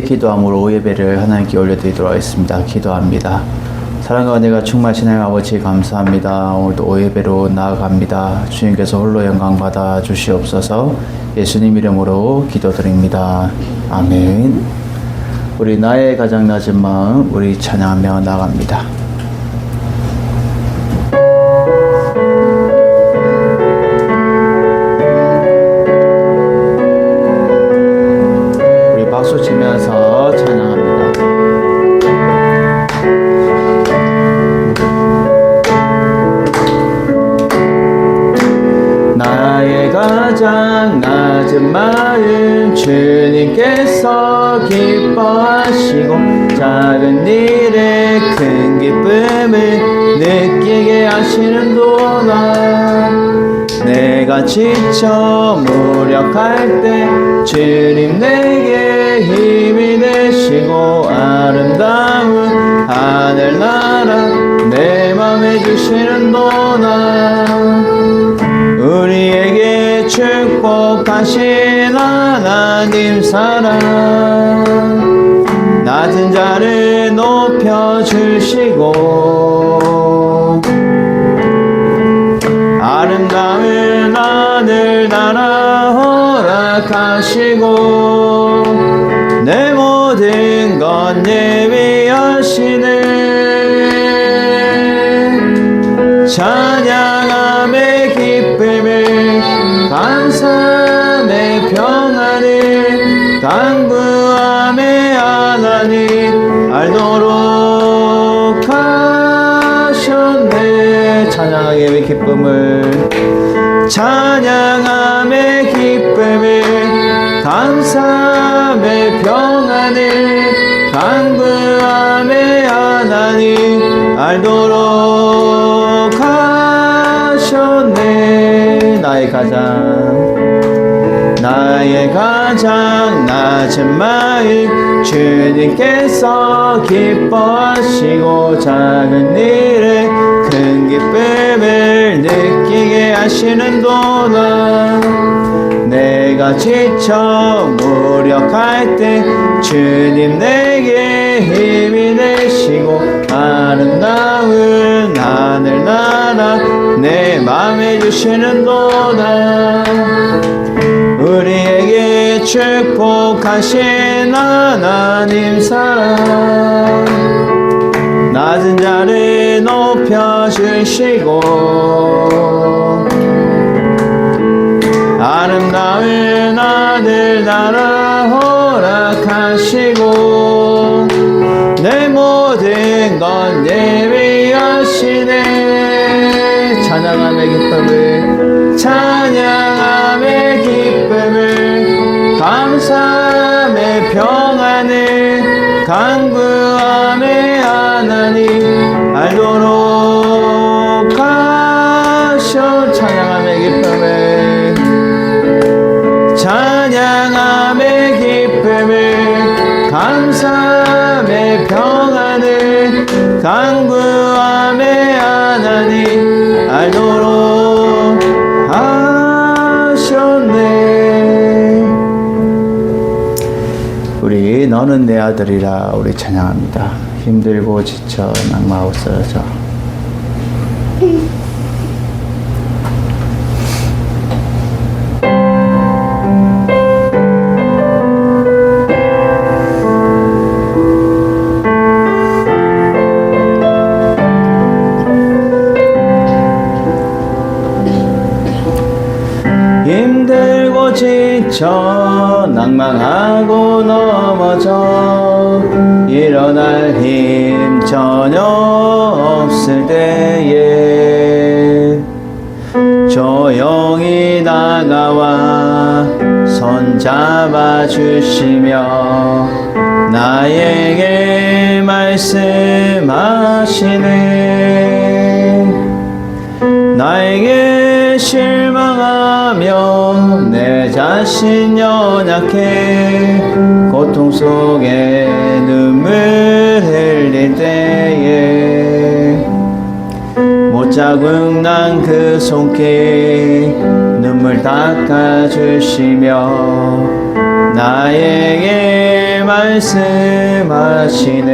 기도함으로 예배를 하나님께 올려드리도록 하겠습니다. 기도합니다. 사랑과 은혜가 충만하신 하나님 아버지 감사합니다. 오늘도 예배로 나아갑니다. 주님께서 홀로 영광 받아 주시옵소서. 예수님 이름으로 기도드립니다. 아멘. 우리 나의 가장 낮은 마음 우리 찬양하며 나갑니다. 우리 박수 치면서 찬양합니다. 나의 가장 낮은 마음 주님께서 기뻐하시고 작은 일에 큰 기쁨을 느끼게 하시는도다. 내가 지쳐 무력할 때 주님 내게 힘이 되시고 아름다운 하늘나라 내 맘에 주시는도다. 우리에게 축복하신 하나님 사랑 낮은 자를 높여주시고 아름다운 하늘나라 허락하시고 내 모든 것 예비하시네. 찬양함의 기쁨을 감사함의 평안을 강구함의 하나님 알도록 하셨네. 찬양함의 기쁨을 찬양함의 기쁨을 감사함의 평안을 강구함의 하나님 알도록 하셨네. 나의 가장 낮은 마음 주님께서 기뻐하시고 작은 일에 큰 기쁨을 느끼게 하시는도다. 내가 지쳐 무력할 때 주님 내게 힘이 되시고 아름다운 하늘나라 내 맘에 주시는도다. 우리에게 축복하신 하나님 사랑 낮은 자를 높여주시고 아름다운 하늘나라 허락하시고 내 모든 것 예비하시네. 찬양함의 기쁨을 찬양함의 기쁨을 감사함의 평안을 강구함의 하나님 알도록 하셔. 찬양함의 기쁨을 찬양함의 기쁨을 감사함의 평안을 강구함의 하나님 알도록 하셨네. 우리 너는 내 아들이라 우리 찬양합니다. 힘들고 지쳐 낙마하고 쓰러져 힘들고 지쳐 낭망하고 넘어져 일어날 힘 전혀 없을 때에 조용히 다가와 손 잡아주시며 나에게 말씀하시네. 나에게 실망하며 내 자신 연약해 고통 속에 눈물 흘릴 때에 못 자국 난 그 손길 눈물 닦아주시며 나에게 말씀하시네.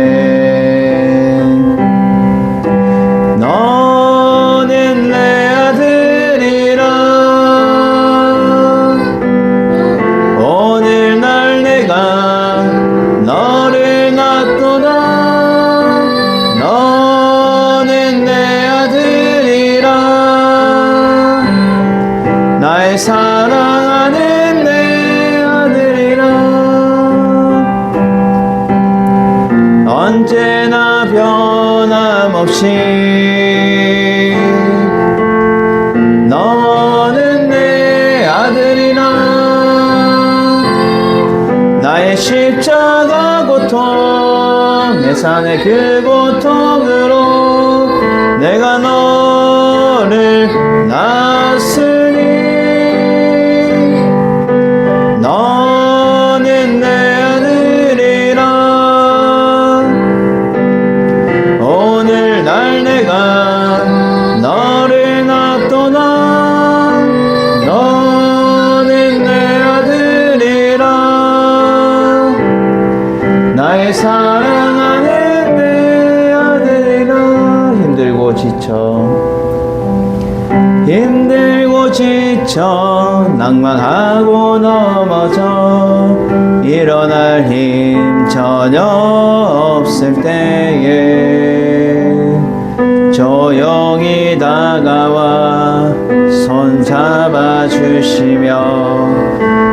너는 내 아들이라. 오늘날 내가 너를 낳도다. 너는 내 아들이라. 나의 사랑하는 내 아들이라. 언제나 변함없이 너는 내 아들이라. 나의 십자가 고통 내 산의 그 고통으로 내가 너를 낳았으니 너는 내 아들이라. 오늘날 내가 너를 낳도다. 너는 내 아들이라. 나의 사랑하는 내 아들이라. 힘들고 지쳐 낭만하고 넘어져 일어날 힘 전혀 없을 때에 조용히 다가와 손 잡아주시며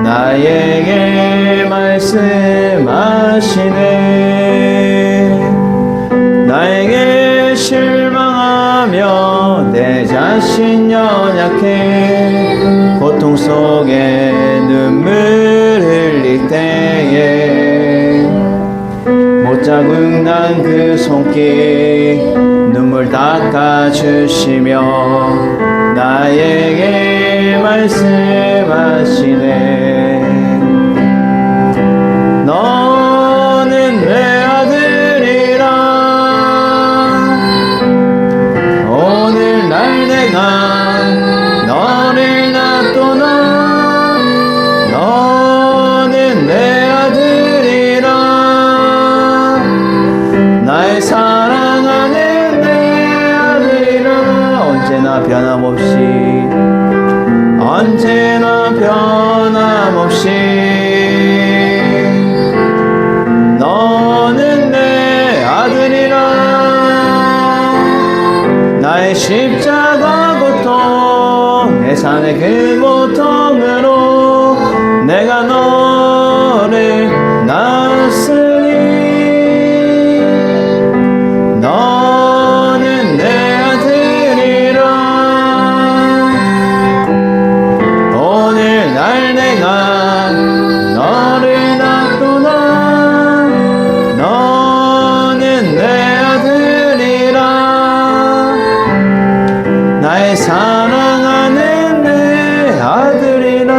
나에게 말씀하시네. 나에게 실망하며 내 자신 연약해 고통 속에 눈물 흘릴 때에 못자국 난 그 손길 눈물 닦아주시며 나에게 말씀하시네. 너는 내 아들이라. 오늘날 내가 너를 낳도다. 너는 내 아들이라. 나의 사랑하는 내 아들이라. 언제나 변함없이 너는 내 아들이라. 나의 십자가 고통 내 산의 그 고통으로 내가 너를 낳았으니 너는 내 아들이라. 오늘날 내가 너를 낳도다. 너는 내 아들이라. 나의 사랑하는 내 아들이라.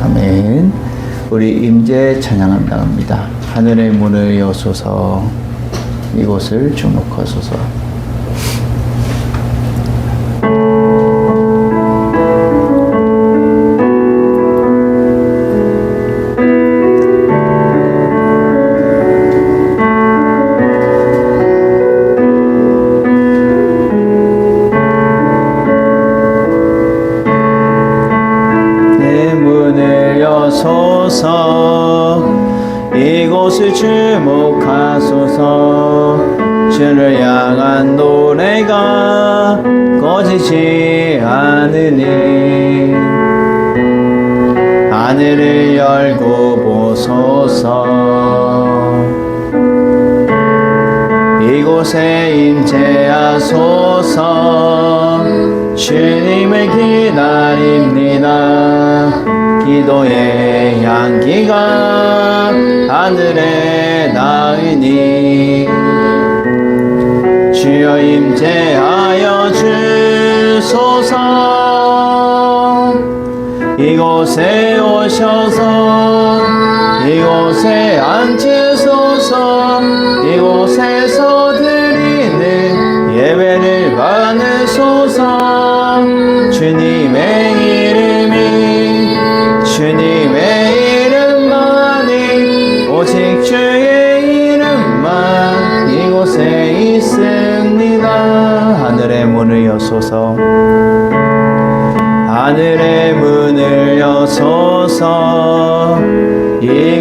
아멘. 우리 임재 찬양합니다. 하늘의 문을 여소서 이곳을 주목하소서. 이곳을 주목하소서. 주를 향한 노래가 꺼지지 않으니 하늘을 열고 보소서. 이곳에 임재하소서. 주님을 기다립니다. 기도의 향기가 하늘에 닿으니 주여 임재하여 주소서. 이곳에 오셔서 이곳에 앉으소서. 이곳에서 드리는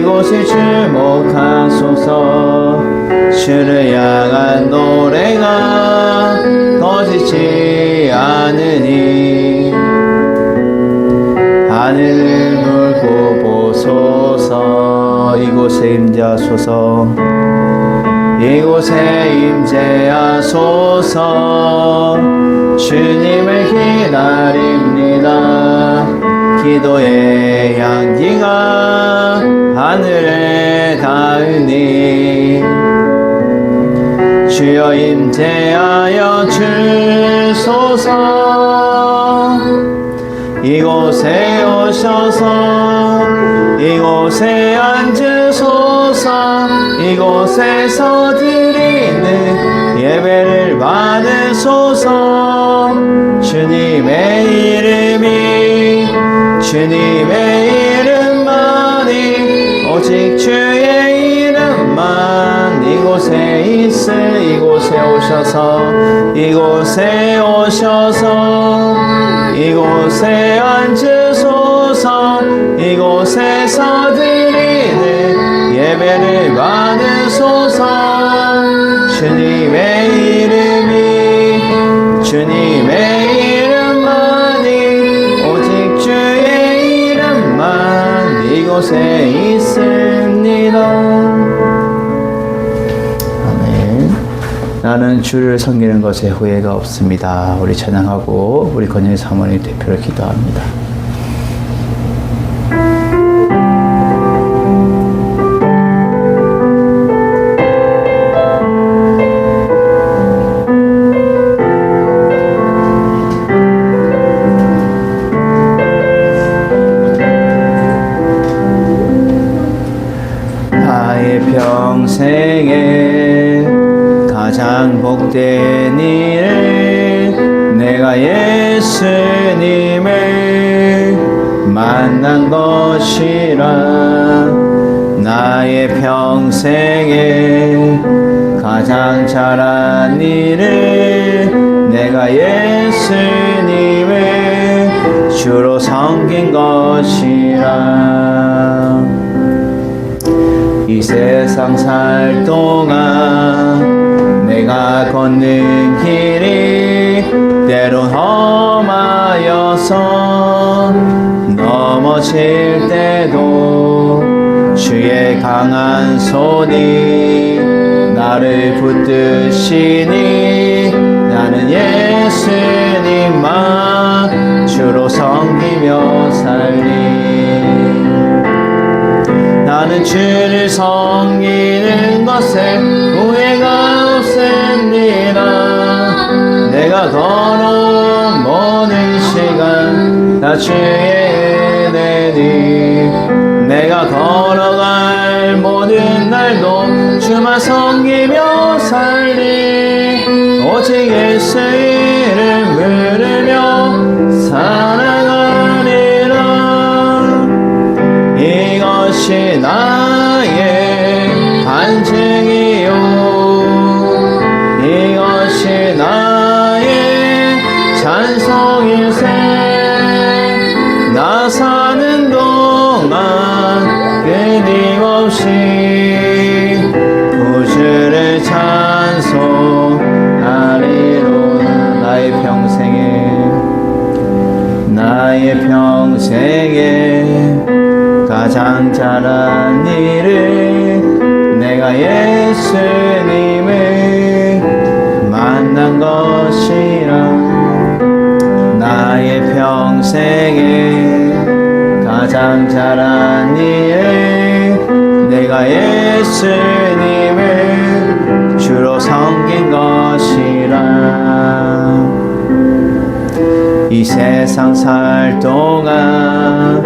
이곳에 주목하소서. 주를 향한 노래가 꺼지지 않으니 하늘을 물고 보소서. 이곳에 임재하소서. 이곳에 임재하소서. 주님을 기다립니다. 기도의 향기가 하늘에 닿으니 주여 임재하여 주소서. 이곳에 오셔서 이곳에 앉으소서. 이곳에서 드리는 예배를 받으소서. 주님의 이름만이 오직 주의 이름만 이곳에 있을. 이곳에 오셔서 이곳에 앉으소서. 이곳에서 드리는 예배를 받으소서. 주님의 이름만이 오직 주의 이름만 이곳에 있습니다. 아멘. 나는 주를 섬기는 것에 후회가 없습니다. 우리 찬양하고 우리 권영희 사모님 대표를 기도합니다. 평생에 가장 복된 일은 내가 예수님을 만난 것이라. 나의 평생에 가장 잘한 일은 내가 예수님을 주로 섬긴 것이라. 이 세상 살 동안 내가 걷는 길이 때론 험하여서 넘어질 때도 주의 강한 손이 나를 붙드시니 나는 예수님만 주로 섬기며 살리. 나는 주를 섬기는 것에 후회가 없습니다. 내가 걸어온 모든 시간 다 주의 은혜니 내가 걸어갈 모든 날도 주만 섬기며 살리. 오직 예수 이름 부르며 살아가리라. 이것이 나의 반증이요 이것이 나의 찬송일세. 나 사는 동안 끊임없이 구주를 찬송하리로다. 나의 평생에 가장 잘한 일은 내가 예수님을 만난 것이라. 나의 평생에 가장 잘한 일은 내가 예수님을 주로 섬긴 것이라. 이 세상 살 동안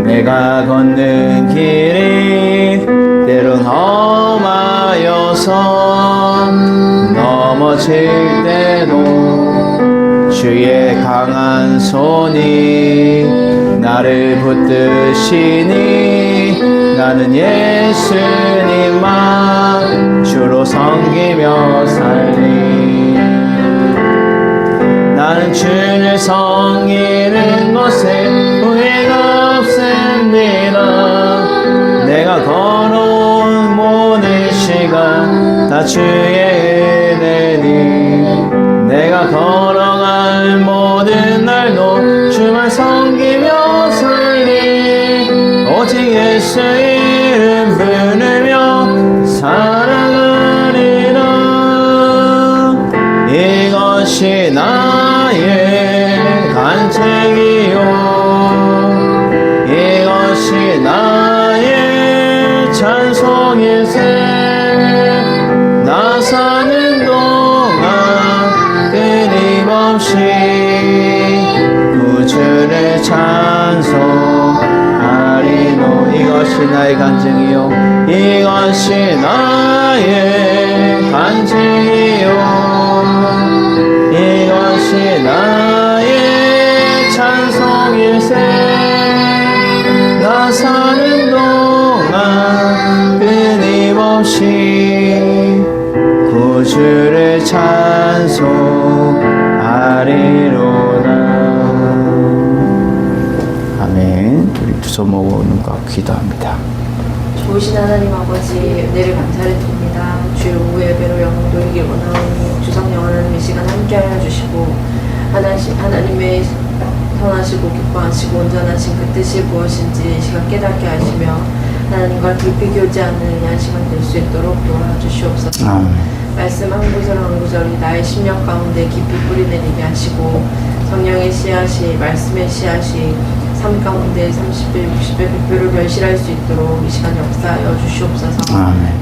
내가 걷는 길이 때론 험하여서 넘어질 때도 주의 강한 손이 나를 붙드시니 나는 예수님만 주로 섬기며 살리. 나는 주를 섬기는 것에 후회가 없습니다. 내가 주의 은혜니 내가 걸어갈 모든 날도 주만 섬기며 살리 오직 예수 이름 부르며 살아가리라 이것이 나의 간증이요 이것이 나의 찬송일세 나 사는 동안 끊임없이 구주를 찬송하리노 이것이 나의 간증이요 이것이 나의 간증이요 이것이 나의 찬송일세 나 사는 동안 끊임없이 구주를 찬송하리로다. 아멘. 우리 두 손 모으고 눈 감고 기도합니다. 좋으신 하나님 아버지 은혜를 감사를 드립니다. 주의 오후 예배로 영광 돌리기 원하오니 주상 영원한 이 시간 함께하여 주시고 하나님의 선하시고 기뻐하시고 온전하신 그 뜻이 무엇인지 이 시간 깨닫게 하시며 하나님과 깊이 교제하는 이 시간 될 수 있도록 도와주시옵소서. 말씀 한 구절 한 구절이 나의 심령 가운데 깊이 뿌리내리게 하시고 성령의 씨앗이 말씀의 씨앗이 삶 가운데 30배, 60배, 100배로 결실할 수 있도록 이 시간 역사하여 주시옵소서.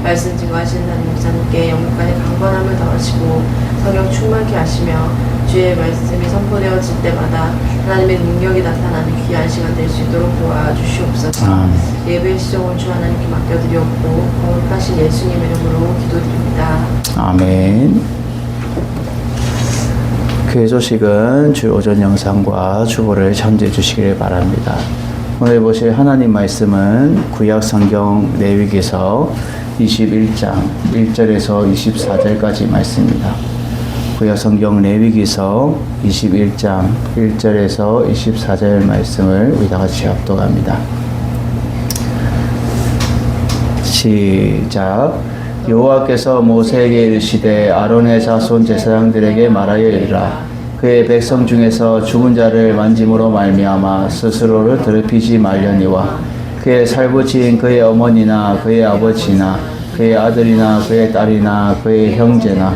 말씀 증거하시는 하나님 목사님께 영육간의 강건함을 더하시고 성령 충만케 하시며 주의 말씀이 선포되어질 때마다 하나님의 능력이 나타나는 귀한 시간 될 수 있도록 도와주시옵소서. 예배 시종을 주 하나님께 맡겨드렸고 거룩하신 예수님 이름으로 기도드립니다. 아멘. 교회 소식은 주 오전 영상과 주보를 참조해 주시기를 바랍니다. 오늘 보실 하나님 말씀은 구약 성경 레위기서 21장 1절에서 24절까지 말씀입니다. 구약 성경 레위기서 21장 1절에서 24절 말씀을 우리 다 같이 합독합니다. 시작. 여호와께서 모세에게 이르시되 아론의 자손 제사장들에게 말하여 이르라. 그의 백성 중에서 죽은 자를 만짐으로 말미암아 스스로를 더럽히지 말려니와 그의 살부지인 그의 어머니나 그의 아버지나 그의 아들이나 그의 딸이나 그의 형제나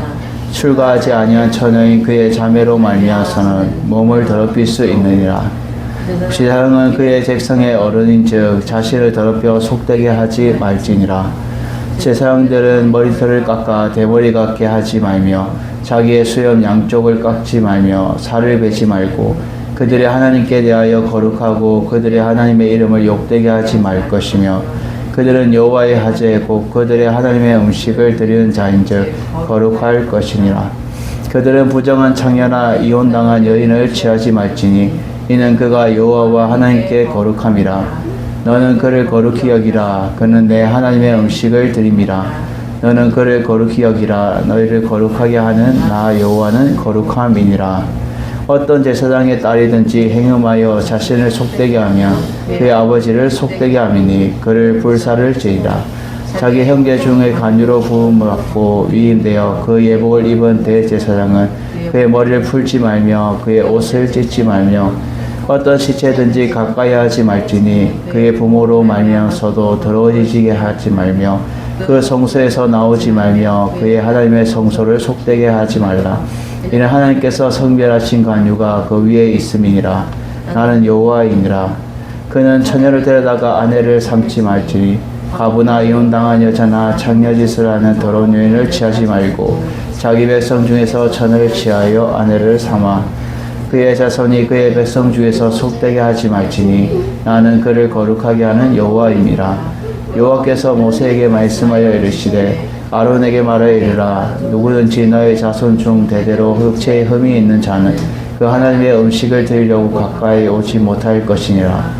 출가하지 아니한 처녀인 그의 자매로 말미암아서는 몸을 더럽힐 수 있느니라. 제사장은 그의 백성의 어른인즉 자신을 더럽혀 속되게 하지 말지니라. 제사장들은 머리털을 깎아 대머리 같게 하지 말며 자기의 수염 양쪽을 깎지 말며 살을 베지 말고 그들의 하나님께 대하여 거룩하고 그들의 하나님의 이름을 욕되게 하지 말 것이며 그들은 여호와의 하제 곧 그들의 하나님의 음식을 드리는 자인즉 거룩할 것이니라. 그들은 부정한 창녀나 이혼당한 여인을 취하지 말지니 이는 그가 여호와와 하나님께 거룩함이라. 너는 그를 거룩히 여기라. 그는 내 하나님의 음식을 드림이라. 너는 그를 거룩히 여기라. 너희를 거룩하게 하는 나 여호와는 거룩함이니라. 어떤 제사장의 딸이든지 행음하여 자신을 속되게 하면 그의 아버지를 속되게 함이니 그를 불사를 지이라. 자기 형제 중에 간유로 부음을 받고 위임되어 그 예복을 입은 대제사장은 그의 머리를 풀지 말며 그의 옷을 찢지 말며 어떤 시체든지 가까이 하지 말지니 그의 부모로 말미암아서도 더러워지게 하지 말며 그 성소에서 나오지 말며 그의 하나님의 성소를 속되게 하지 말라. 이는 하나님께서 성별하신 간유가 그 위에 있음이니라. 나는 여호와이니라. 그는 처녀를 데려다가 아내를 삼지 말지니 가부나 이혼당한 여자나 창녀짓을 하는 더러운 여인을 취하지 말고 자기 백성 중에서 처녀를 취하여 아내를 삼아 그의 자손이 그의 백성 중에서 속되게 하지 말지니 나는 그를 거룩하게 하는 여호와임이라. 여호와께서 모세에게 말씀하여 이르시되 아론에게 말하여 이르라. 누구든지 너의 자손 중 대대로 흑체에 흠이 있는 자는 그 하나님의 음식을 드리려고 가까이 오지 못할 것이니라.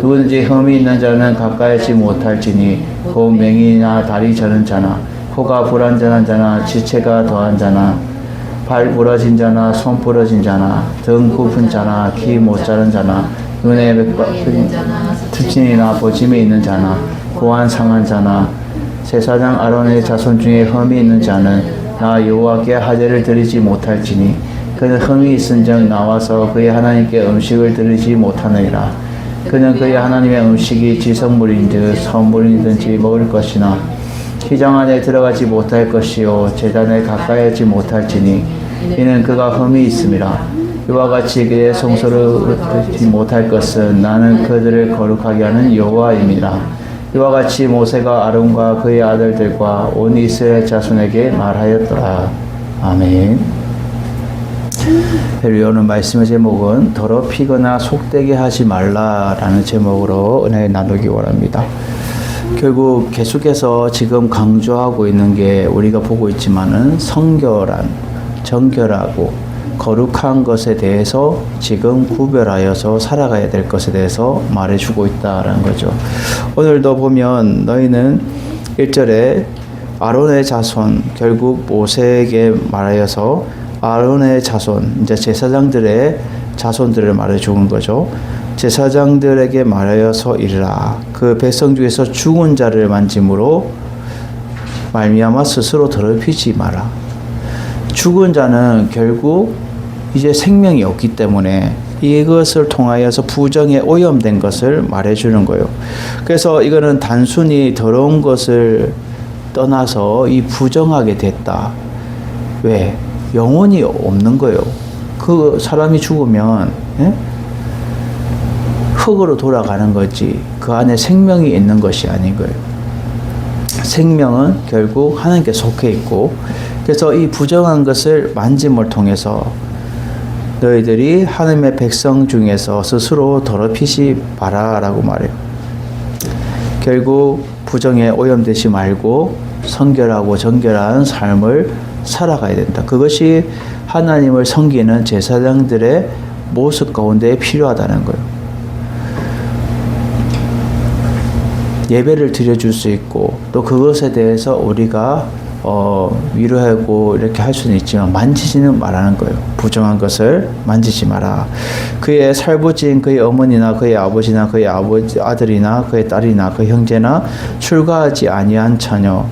누구든지 흠이 있는 자는 가까이 오지 못할지니 곧 맹인이나 다리 저는 자나 코가 불완전한 자나 지체가 더한 자나 발 부러진 자나 손 부러진 자나 등 굽은 자나 키 못 자른 자나 눈에 특진이나 보짐이 있는 자나 고안 상한 자나 제사장 아론의 자손 중에 흠이 있는 자는 나 여호와께 하제를 드리지 못할지니 그는 흠이 있은즉 나와서 그의 하나님께 음식을 드리지 못하느니라. 그는 그의 하나님의 음식이 지성물인즉 선물이든지 먹을 것이나 휘장 안에 들어가지 못할 것이요 제단에 가까이 하지 못할지니 이는 그가 흠이 있음이라. 이와 같이 그의 성소를 듣지 못할 것은 나는 그들을 거룩하게 하는 여호와임이라. 이와 같이 모세가 아론과 그의 아들들과 온 이스라엘 자손에게 말하였더라. 아멘. 오늘 말씀의 제목은 더럽히거나 속되게 하지 말라라는 제목으로 은혜 나누기 원합니다. 결국 계속해서 지금 강조하고 있는 게 우리가 보고 있지만은 성결한, 정결하고 거룩한 것에 대해서 지금 구별하여서 살아가야 될 것에 대해서 말해주고 있다라는 거죠. 오늘도 보면 너희는 1절에 아론의 자손, 결국 모세에게 말하여서 아론의 자손, 이제 제사장들의 자손들을 말해주는 거죠. 제사장들에게 말하여서 이르라. 그 백성 중에서 죽은 자를 만짐으로 말미암아 스스로 더럽히지 마라. 죽은 자는 결국 이제 생명이 없기 때문에 이것을 통하여서 부정에 오염된 것을 말해주는 거예요. 그래서 이거는 단순히 더러운 것을 떠나서 이 부정하게 됐다. 왜? 영혼이 없는 거예요. 그 사람이 죽으면 흙으로 돌아가는 거지 그 안에 생명이 있는 것이 아닌 거예요. 생명은 결국 하나님께 속해 있고, 그래서 이 부정한 것을 만짐을 통해서 너희들이 하나님의 백성 중에서 스스로 더럽히지 마라라고 말해요. 결국 부정에 오염되지 말고 성결하고 정결한 삶을 살아가야 된다. 그것이 하나님을 섬기는 제사장들의 모습 가운데 필요하다는 거예요. 예배를 드려줄 수 있고 또 그것에 대해서 우리가 위로하고 이렇게 할 수는 있지만 만지지는 말라는 거예요. 부정한 것을 만지지 마라. 그의 살부진 그의 어머니나 그의 아버지나 그의 아들이나 그의 딸이나 그 형제나 출가하지 아니한 처녀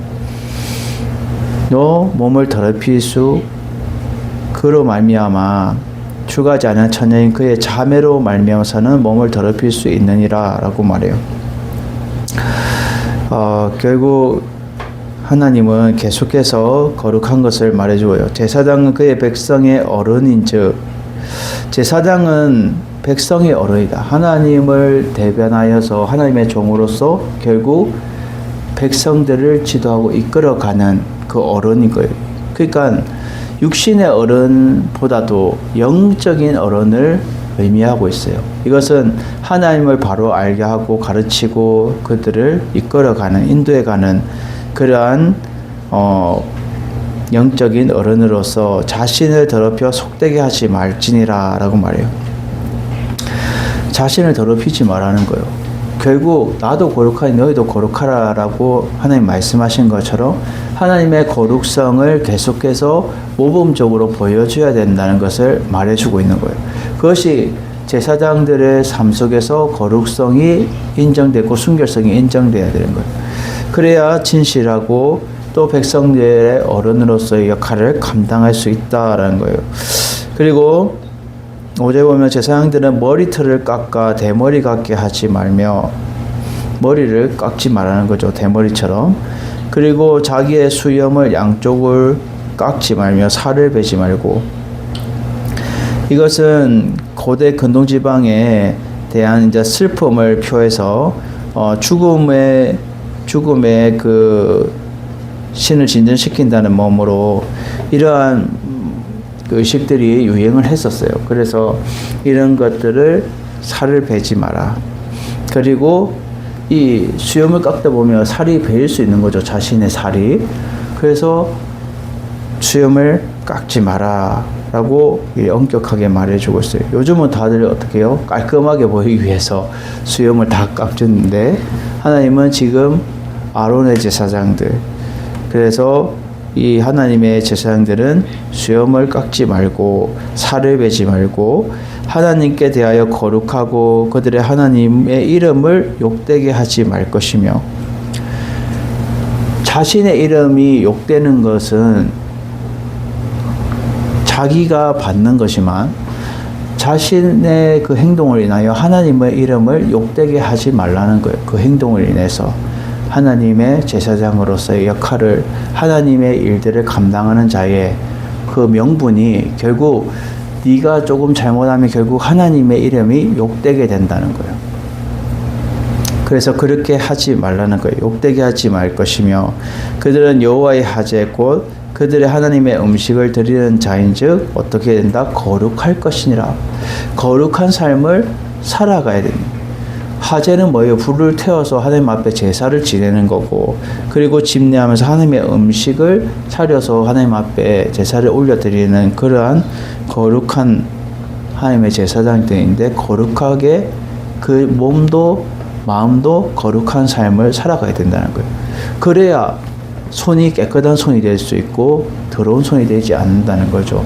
너 몸을 더럽힐 수 그로 말미암아 출가하지 않은 처녀인 그의 자매로 말미암아서는 몸을 더럽힐 수 있느니라 라고 말해요. 결국 하나님은 계속해서 거룩한 것을 말해주어요. 제사장은 그의 백성의 어른인즉, 제사장은 백성의 어른이다. 하나님을 대변하여서 하나님의 종으로서 결국 백성들을 지도하고 이끌어가는 그 어른인 거예요. 그러니까 육신의 어른보다도 영적인 어른을 의미하고 있어요. 이것은 하나님을 바로 알게 하고 가르치고 그들을 이끌어가는, 인도해가는 그러한 영적인 어른으로서 자신을 더럽혀 속되게 하지 말지니라 라고 말해요. 자신을 더럽히지 말라는 거예요. 결국 나도 거룩하니 너희도 거룩하라 라고 하나님 말씀하신 것처럼 하나님의 거룩성을 계속해서 모범적으로 보여줘야 된다는 것을 말해주고 있는 거예요. 그것이 제사장들의 삶 속에서 거룩성이 인정되고 순결성이 인정돼야 되는 거예요. 그래야 진실하고 또 백성들의 어른으로서의 역할을 감당할 수 있다라는 거예요. 그리고 5절 보면 제사장들은 머리털을 깎아 대머리 같게 하지 말며, 머리를 깎지 말라는 거죠. 대머리처럼. 그리고 자기의 수염을 양쪽을 깎지 말며 살을 베지 말고. 이것은 고대 근동지방에 대한 이제 슬픔을 표해서 죽음의 그 신을 진전시킨다는 몸으로 이러한 의식들이 유행을 했었어요. 그래서 이런 것들을 살을 베지 마라. 그리고 이 수염을 깎다 보면 살이 베일 수 있는 거죠. 자신의 살이. 그래서 수염을 깎지 마라 라고 엄격하게 말해주고 있어요. 요즘은 다들 어떻게 해요? 깔끔하게 보이기 위해서 수염을 다 깎는데 하나님은 지금 아론의 제사장들, 그래서 이 하나님의 제사장들은 수염을 깎지 말고 살을 베지 말고 하나님께 대하여 거룩하고 그들의 하나님의 이름을 욕되게 하지 말 것이며 자신의 이름이 욕되는 것은 자기가 받는 것이지만 자신의 그 행동을 인하여 하나님의 이름을 욕되게 하지 말라는 거예요. 그 행동을 인해서 하나님의 제사장으로서의 역할을, 하나님의 일들을 감당하는 자의 그 명분이 결국 네가 조금 잘못하면 결국 하나님의 이름이 욕되게 된다는 거예요. 그래서 그렇게 하지 말라는 거예요. 욕되게 하지 말 것이며 그들은 여호와의 하제 곧 그들의 하나님의 음식을 드리는 자인즉 어떻게 된다? 거룩할 것이니라. 거룩한 삶을 살아가야 됩니다. 하제는 뭐예요? 불을 태워서 하나님 앞에 제사를 지내는 거고, 그리고 집례하면서 하나님의 음식을 차려서 하나님 앞에 제사를 올려드리는 그러한 거룩한 하나님의 제사장들인데, 거룩하게 그 몸도 마음도 거룩한 삶을 살아가야 된다는 거예요. 그래야 손이 깨끗한 손이 될 수 있고 더러운 손이 되지 않는다는 거죠.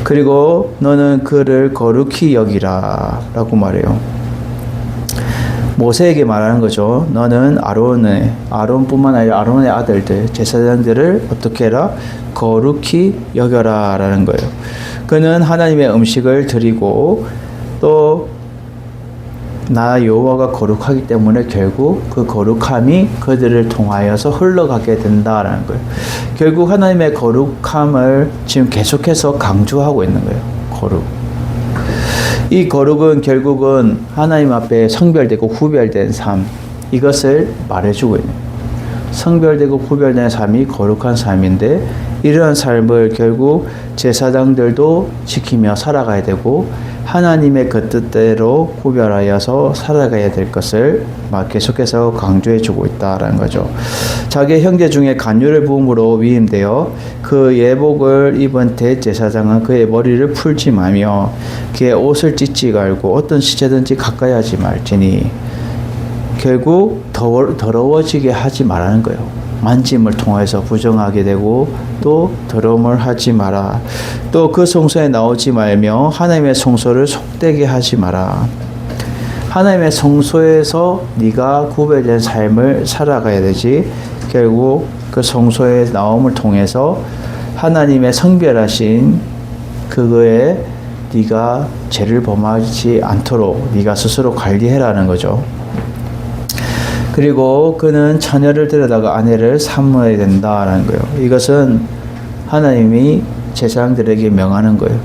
그리고 너는 그를 거룩히 여기라 라고 말해요. 모세에게 말하는 거죠. 너는 아론뿐만 아니라 아론의 아들들, 제사장들을 어떻게 해라? 거룩히 여겨라 라는 거예요. 그는 하나님의 음식을 드리고 또 나 여호와가 거룩하기 때문에 결국 그 거룩함이 그들을 통하여서 흘러가게 된다라는 거예요. 결국 하나님의 거룩함을 지금 계속해서 강조하고 있는 거예요. 거룩. 이 거룩은 결국은 하나님 앞에 성별되고 구별된 삶, 이것을 말해주고 있는 거예요. 성별되고 구별된 삶이 거룩한 삶인데, 이러한 삶을 결국 제사장들도 지키며 살아가야 되고 하나님의 그 뜻대로 구별하여서 살아가야 될 것을 막 계속해서 강조해주고 있다라는 거죠. 자기 형제 중에 간유를 부음으로 위임되어 그 예복을 입은 대제사장은 그의 머리를 풀지 마며 그의 옷을 찢지 말고 어떤 시체든지 가까이 하지 말지니, 결국 더러워지게 하지 말라는 거예요. 만짐을 통해서 부정하게 되고 또 더러움을 하지 마라. 또 그 성소에 나오지 말며 하나님의 성소를 속되게 하지 마라. 하나님의 성소에서 네가 구별된 삶을 살아가야 되지. 결국 그 성소에 나옴을 통해서 하나님의 성별하신 그거에 네가 죄를 범하지 않도록 네가 스스로 관리해라는 거죠. 그리고 그는 처녀를 데려다가 아내를 삼아야 된다라는 거예요. 이것은 하나님이 제사장들에게 명하는 거예요.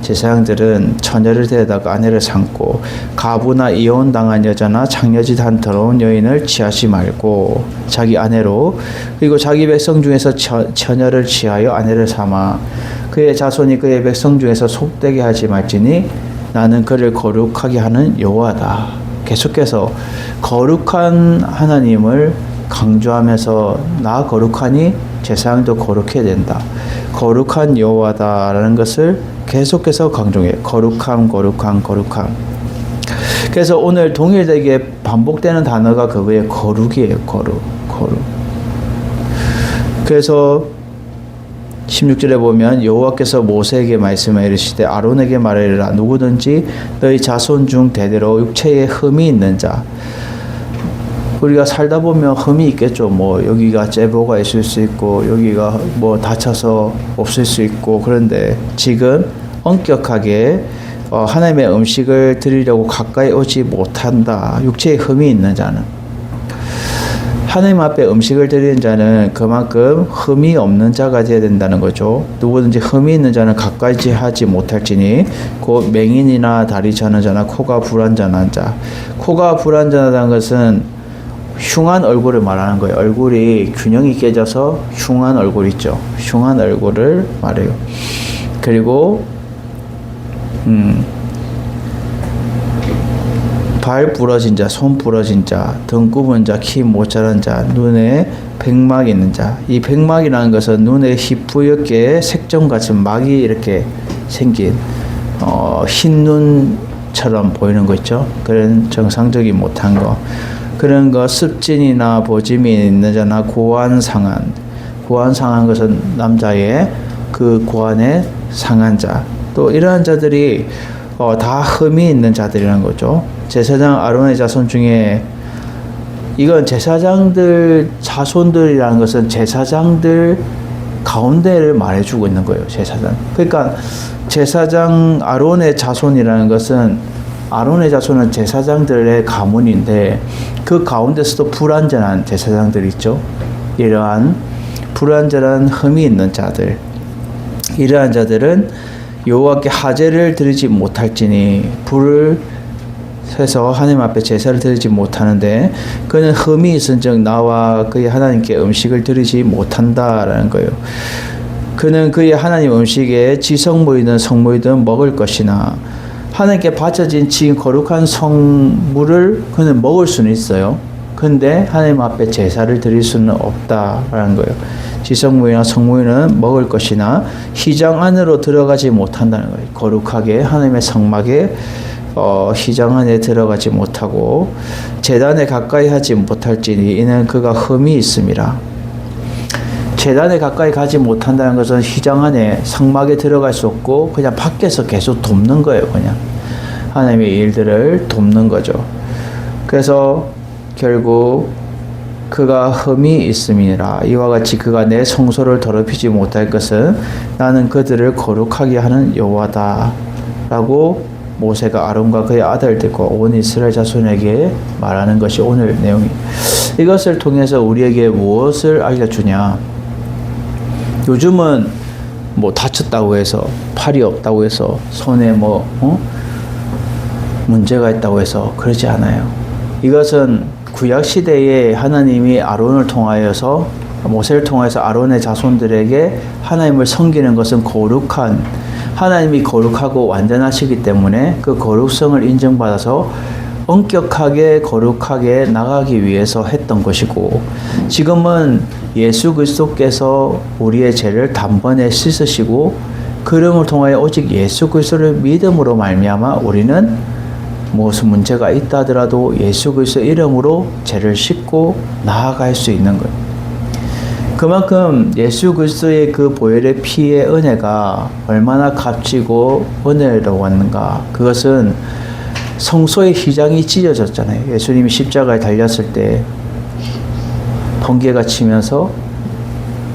제사장들은 처녀를 데려다가 아내를 삼고 가부나 이혼당한 여자나 창녀짓 한 더러운 여인을 취하지 말고 자기 아내로, 그리고 자기 백성 중에서 처녀를 취하여 아내를 삼아 그의 자손이 그의 백성 중에서 속되게 하지 말지니 나는 그를 거룩하게 하는 여호와다. 계속해서 거룩한 하나님을 강조하면서 나 거룩하니 제사장도 거룩해야 된다. 거룩한 여호와다라는 것을 계속해서 강조해요. 거룩함. 그래서 오늘 동일되게 반복되는 단어가 그거예요. 거룩이에요. 거룩. 그래서 16절에 보면 여호와께서 모세에게 말씀하여 이르시되 아론에게 말하리라. 누구든지 너희 자손 중 대대로 육체에 흠이 있는 자, 우리가 살다 보면 흠이 있겠죠. 뭐 여기가 째보가 있을 수 있고 여기가 뭐 다쳐서 없을 수 있고, 그런데 지금 엄격하게 하나님의 음식을 드리려고 가까이 오지 못한다. 육체에 흠이 있는 자는, 하나님 앞에 음식을 드리는 자는 그만큼 흠이 없는 자가 되어야 된다는 거죠. 누구든지 흠이 있는 자는 가까이 하지 못할지니 곧 맹인이나 다리 저는 자나 코가 불완전한 자. 코가 불완전하다는 것은 흉한 얼굴을 말하는 거예요. 얼굴이 균형이 깨져서 흉한 얼굴 있죠. 흉한 얼굴을 말해요. 그리고 발 부러진 자, 손 부러진 자, 등 굽은 자, 키 모자란 자, 눈에 백막 있는 자. 이 백막이라는 것은 눈에 희뿌옇게 색점 같은 막이 이렇게 생긴 흰 눈처럼 보이는 거 있죠. 그런 정상적이 못한 거. 그런 거, 습진이나 보짐이 있는 자나 고환 상한 것은 남자의 그 고환에 상한 자. 또 이러한 자들이 다 흠이 있는 자들이라는 거죠. 제사장 아론의 자손 중에, 이건 제사장들 자손들이라는 것은 제사장들 가운데를 말해주고 있는 거예요. 제사장. 그러니까 제사장 아론의 자손이라는 것은 아론의 자손은 제사장들의 가문인데 그 가운데서도 불완전한 제사장들 있죠. 이러한 불완전한 흠이 있는 자들, 이러한 자들은 여호와께 하제를 드리지 못할지니 불을 해서 하나님 앞에 제사를 드리지 못하는데 그는 흠이 있은즉 나와 그의 하나님께 음식을 드리지 못한다라는 거예요. 그는 그의 하나님 음식에 지성물이든 성물이든 먹을 것이나 하나님께 바쳐진 거룩한 성물을 그는 먹을 수는 있어요. 근데 하나님 앞에 제사를 드릴 수는 없다라는 거예요. 지성물이나 성물은 먹을 것이나 휘장 안으로 들어가지 못한다는 거예요. 거룩하게 하나님의 성막에 휘장 안에 들어가지 못하고 제단에 가까이 하지 못할지니 이는 그가 흠이 있음이라. 제단에 가까이 가지 못한다는 것은 휘장 안에 성막에 들어갈 수 없고 그냥 밖에서 계속 돕는 거예요. 그냥 하나님의 일들을 돕는 거죠. 그래서 결국 그가 흠이 있음이라. 이와 같이 그가 내 성소를 더럽히지 못할 것은 나는 그들을 거룩하게 하는 여호와다 라고 모세가 아론과 그의 아들들과 온 이스라엘 자손에게 말하는 것이 오늘 내용입니다. 이것을 통해서 우리에게 무엇을 알려주냐? 요즘은 뭐 다쳤다고 해서, 팔이 없다고 해서, 손에 문제가 있다고 해서 그러지 않아요. 이것은 구약 시대에 하나님이 아론을 통하여서, 모세를 통해서 아론의 자손들에게 하나님을 섬기는 것은 거룩한, 하나님이 거룩하고 완전하시기 때문에 그 거룩성을 인정받아서 엄격하게 거룩하게 나가기 위해서 했던 것이고, 지금은 예수 그리스도께서 우리의 죄를 단번에 씻으시고 그름을 통하여 오직 예수 그리스도를 믿음으로 말미암아 우리는 무슨 문제가 있다 하더라도 예수 그리스도 이름으로 죄를 씻고 나아갈 수 있는 거예요. 그만큼 예수 그리스도의 그 보혈의 피의 은혜가 얼마나 값지고 은혜로웠는가. 그것은 성소의 휘장이 찢어졌잖아요. 예수님이 십자가에 달렸을 때 번개가 치면서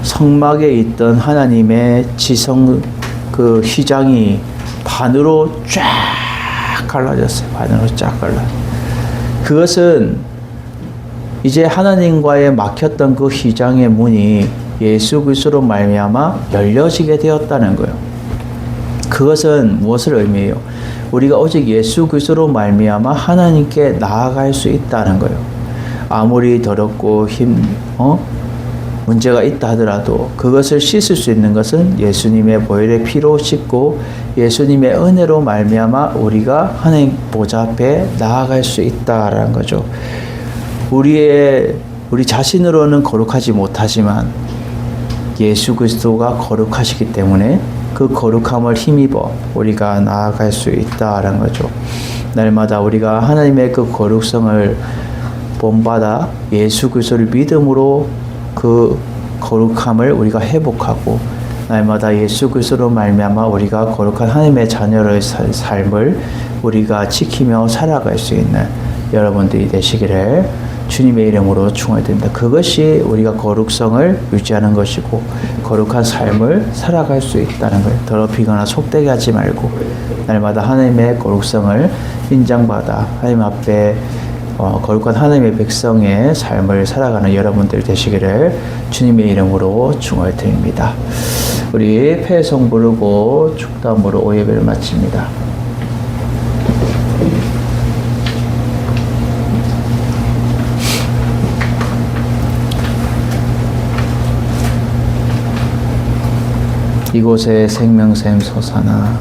성막에 있던 하나님의 지성 그 휘장이 반으로 쫙 갈라졌어요. 반으로 쫙 갈라. 그것은 이제 하나님과의 막혔던 그 휘장의 문이 예수 그리스도로 말미암아 열려지게 되었다는 거예요. 그것은 무엇을 의미해요? 우리가 오직 예수 그리스도로 말미암아 하나님께 나아갈 수 있다는 거예요. 아무리 더럽고 문제가 있다 하더라도 그것을 씻을 수 있는 것은 예수님의 보혈의 피로 씻고 예수님의 은혜로 말미암아 우리가 하나님 보좌 앞에 나아갈 수 있다라는 거죠. 우리 자신으로는 거룩하지 못하지만 예수 그리스도가 거룩하시기 때문에 그 거룩함을 힘입어 우리가 나아갈 수 있다라는 거죠. 날마다 우리가 하나님의 그 거룩성을 본받아 예수 그리스도를 믿음으로 그 거룩함을 우리가 회복하고 날마다 예수 그리스도로 말미암아 우리가 거룩한 하나님의 자녀의 삶을 우리가 지키며 살아갈 수 있는 여러분들이 되시기를 주님의 이름으로 축원드립니다. 그것이 우리가 거룩성을 유지하는 것이고 거룩한 삶을 살아갈 수 있다는 거예요. 더럽히거나 속되게 하지 말고 날마다 하나님의 거룩성을 인정받아 하나님 앞에 거룩한 하나님의 백성의 삶을 살아가는 여러분들 되시기를 주님의 이름으로 축원드립니다. 우리 패송 부르고 축담으로 오예배를 마칩니다. 이곳에 생명샘 솟아나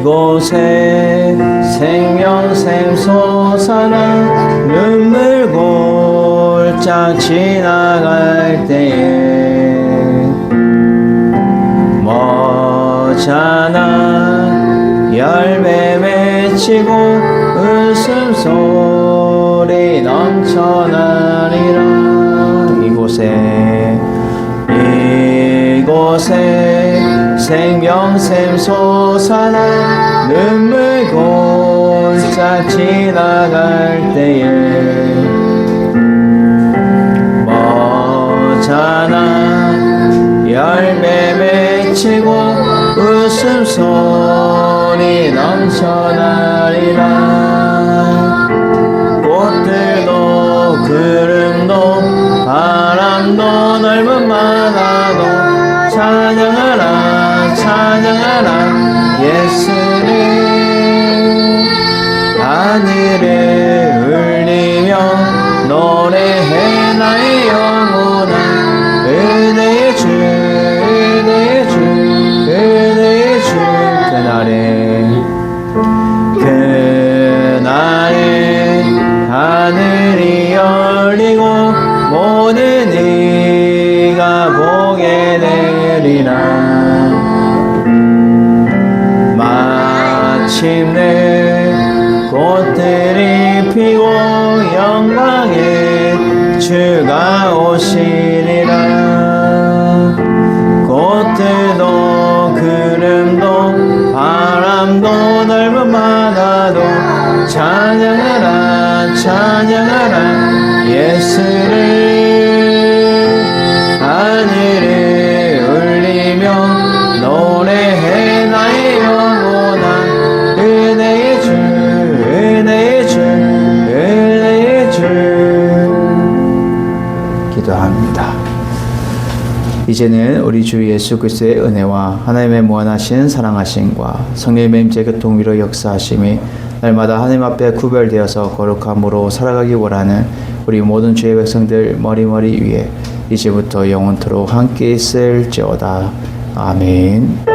이곳에 생명샘 솟아나 눈물 골짝 지나갈 때에 머잖아 열매 맺히고 웃음소리 넘쳐나리라. 이곳에 생명샘 솟아나 눈물 골짝 지나갈 때에 머잖아 열매 맺히고 웃음소리 넘쳐나리라. 꽃들도 구름도 바람도 넓은 바다도 찬양하라 찬양하라 예수를. 하늘에 울리며 노래해 나의 영혼아 은혜의 주 은혜의 주 은혜의 주. 그날에 하늘이 열리고 모든 이가 보게 되리라. 마침내 꽃들이 피고 영광의 주가 오시리라. 꽃들도 구름도 바람도 넓은 바다도 찬양하라 찬양하라 예수를. 하늘에 울리며 노래해 나의 영혼아 은혜의 주 은혜의 주 은혜의 주. 기도합니다. 이제는 우리 주 예수 그리스도의 은혜와 하나님의 무한하신 사랑하심과 성령의 임재 교통 위로 역사하심이 날마다 하나님 앞에 구별되어서 거룩함으로 살아가기 원하는 우리 모든 주의 백성들 머리머리 위에 이제부터 영원토록 함께 있을지어다. 아멘.